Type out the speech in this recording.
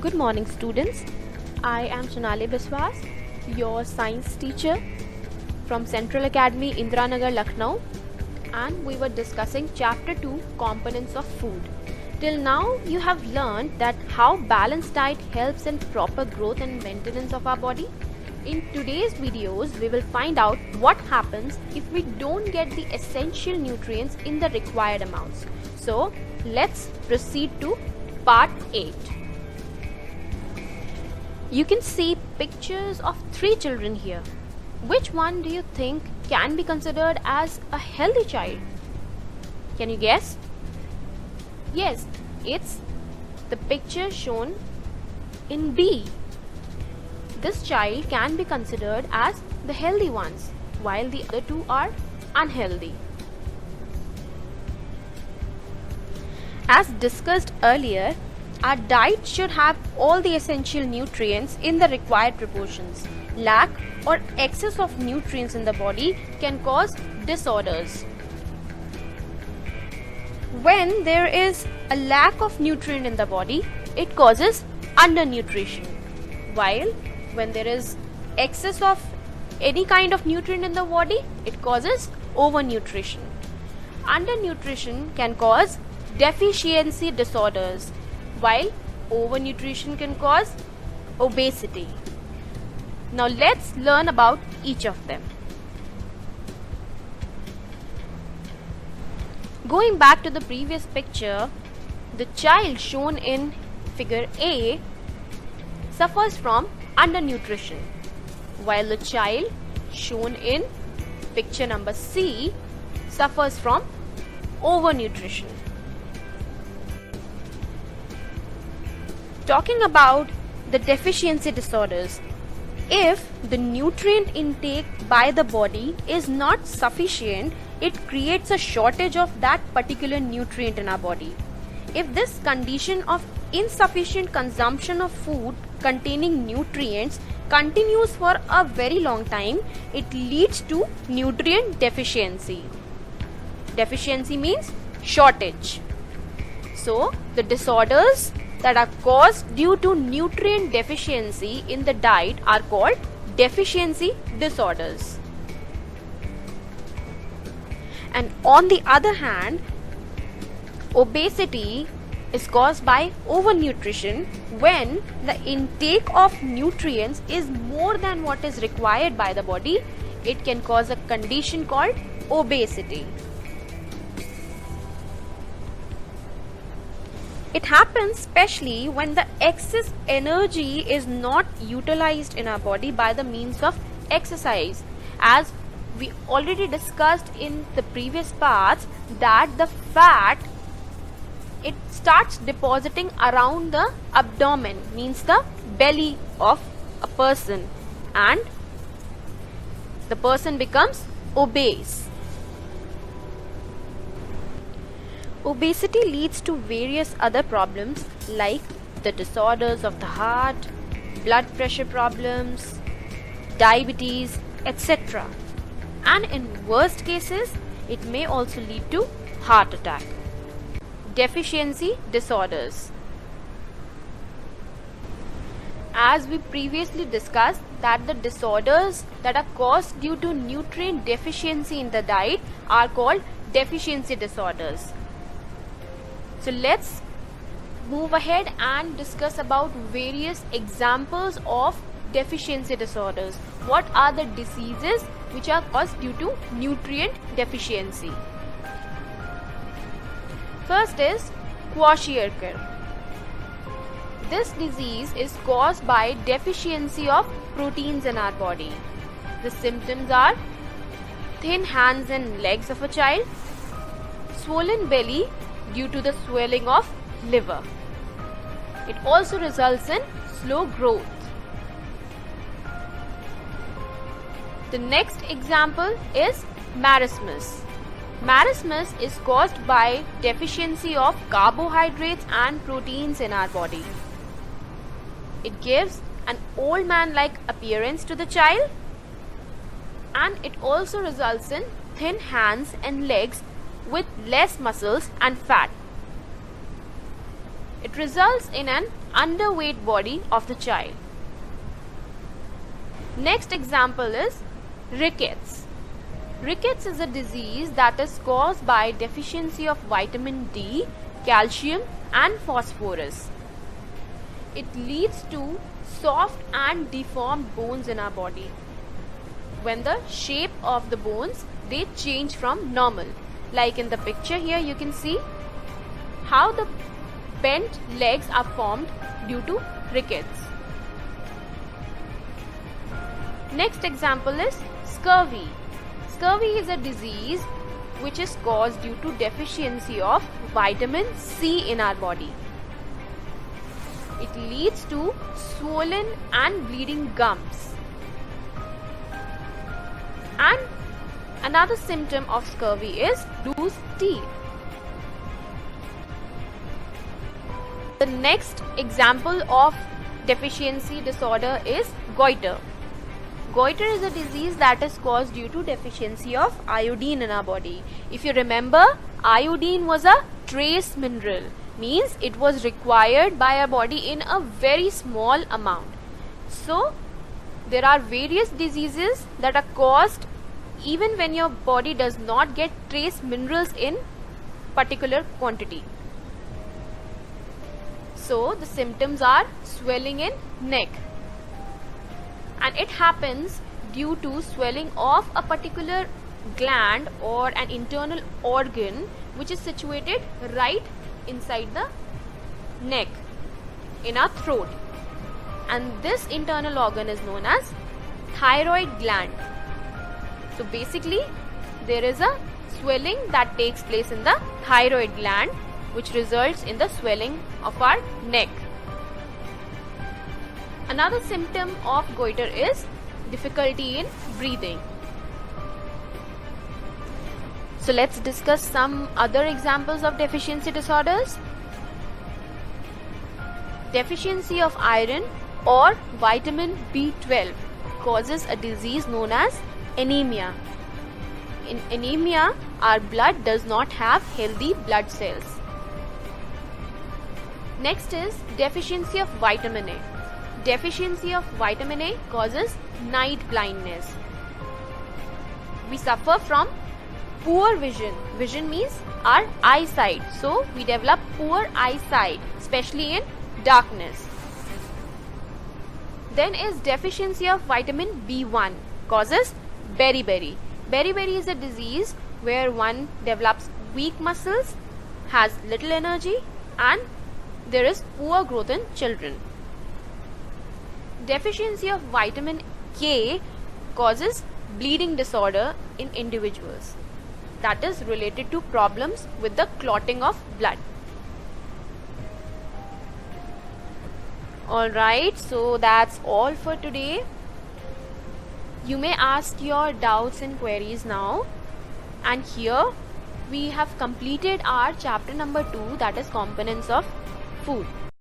Good morning, students. I am Sonali Biswas, your science teacher from Central Academy, Indiranagar, Lucknow, and we were discussing Chapter 2, Components of Food. Till now, you have learned that how balanced diet helps in proper growth and maintenance of our body. In today's videos, we will find out what happens if we don't get the essential nutrients in the required amounts. So, let's proceed to Part 8. You can see pictures of 3 children here. Which one do you think can be considered as a healthy child? Can you guess? Yes, it's the picture shown in B. This child can be considered as the healthy ones, while the other 2 are unhealthy. As discussed earlier, our diet should have all the essential nutrients in the required proportions. Lack or excess of nutrients in the body can cause disorders. When there is a lack of nutrient in the body, it causes undernutrition. While when there is excess of any kind of nutrient in the body, it causes overnutrition. Undernutrition can cause deficiency disorders, while overnutrition can cause obesity. Now let's learn about each of them. Going back to the previous picture, the child shown in figure A suffers from undernutrition, while the child shown in picture number C suffers from overnutrition. Talking about the deficiency disorders, if the nutrient intake by the body is not sufficient, it creates a shortage of that particular nutrient in our body. If this condition of insufficient consumption of food containing nutrients continues for a very long time, it leads to nutrient deficiency. Deficiency means shortage. So, the disorders that are caused due to nutrient deficiency in the diet are called deficiency disorders. And on the other hand, obesity is caused by overnutrition when the intake of nutrients is more than what is required by the body. It can cause a condition called obesity. It happens especially when the excess energy is not utilized in our body by the means of exercise. As we already discussed in the previous parts, that the fat, it starts depositing around the abdomen, means the belly of a person, and the person becomes obese. Obesity leads to various other problems like the disorders of the heart, blood pressure problems, diabetes, etc. And in worst cases, it may also lead to heart attack. Deficiency disorders. As we previously discussed, that the disorders that are caused due to nutrient deficiency in the diet are called deficiency disorders. So let's move ahead and discuss about various examples of deficiency disorders. What are the diseases which are caused due to nutrient deficiency? First is kwashiorkor. This disease is caused by deficiency of proteins in our body. The symptoms are thin hands and legs of a child, swollen belly due to the swelling of liver. It also results in slow growth. The next example is marasmus. Marasmus is caused by deficiency of carbohydrates and proteins in our body. It gives an old man-like appearance to the child, and it also results in thin hands and legs with less muscles and fat. It results in an underweight body of the child. Next example is rickets. Rickets is a disease that is caused by deficiency of vitamin D, calcium and phosphorus. It leads to soft and deformed bones in our body. When the shape of the bones, they change from normal. Like in the picture here, you can see how the bent legs are formed due to rickets. Next example is scurvy. Scurvy is a disease which is caused due to deficiency of vitamin C in our body. It leads to swollen and bleeding gums. And another symptom of scurvy is loose teeth. The next example of deficiency disorder is goiter. Goiter is a disease that is caused due to deficiency of iodine in our body. If you remember, iodine was a trace mineral, means it was required by our body in a very small amount. So, there are various diseases that are caused even when your body does not get trace minerals in particular quantity. So, the symptoms are swelling in neck. And it happens due to swelling of a particular gland or an internal organ which is situated right inside the neck, in our throat. And this internal organ is known as thyroid gland. So basically, there is a swelling that takes place in the thyroid gland which results in the swelling of our neck. Another symptom of goiter is difficulty in breathing. So let's discuss some other examples of deficiency disorders. Deficiency of iron or vitamin B12 causes a disease known as anemia. In anemia, our blood does not have healthy blood cells. Next is deficiency of vitamin A. Deficiency of vitamin A causes night blindness. We suffer from poor vision. Vision means our eyesight. So we develop poor eyesight, especially in darkness. Then is deficiency of vitamin B1 causes beriberi. Beriberi is a disease where one develops weak muscles, has little energy, and there is poor growth in children. Deficiency of vitamin K causes bleeding disorder in individuals. That is related to problems with the clotting of blood. Alright, so that's all for today. You may ask your doubts and queries now. And here we have completed our chapter number 2, that is components of food.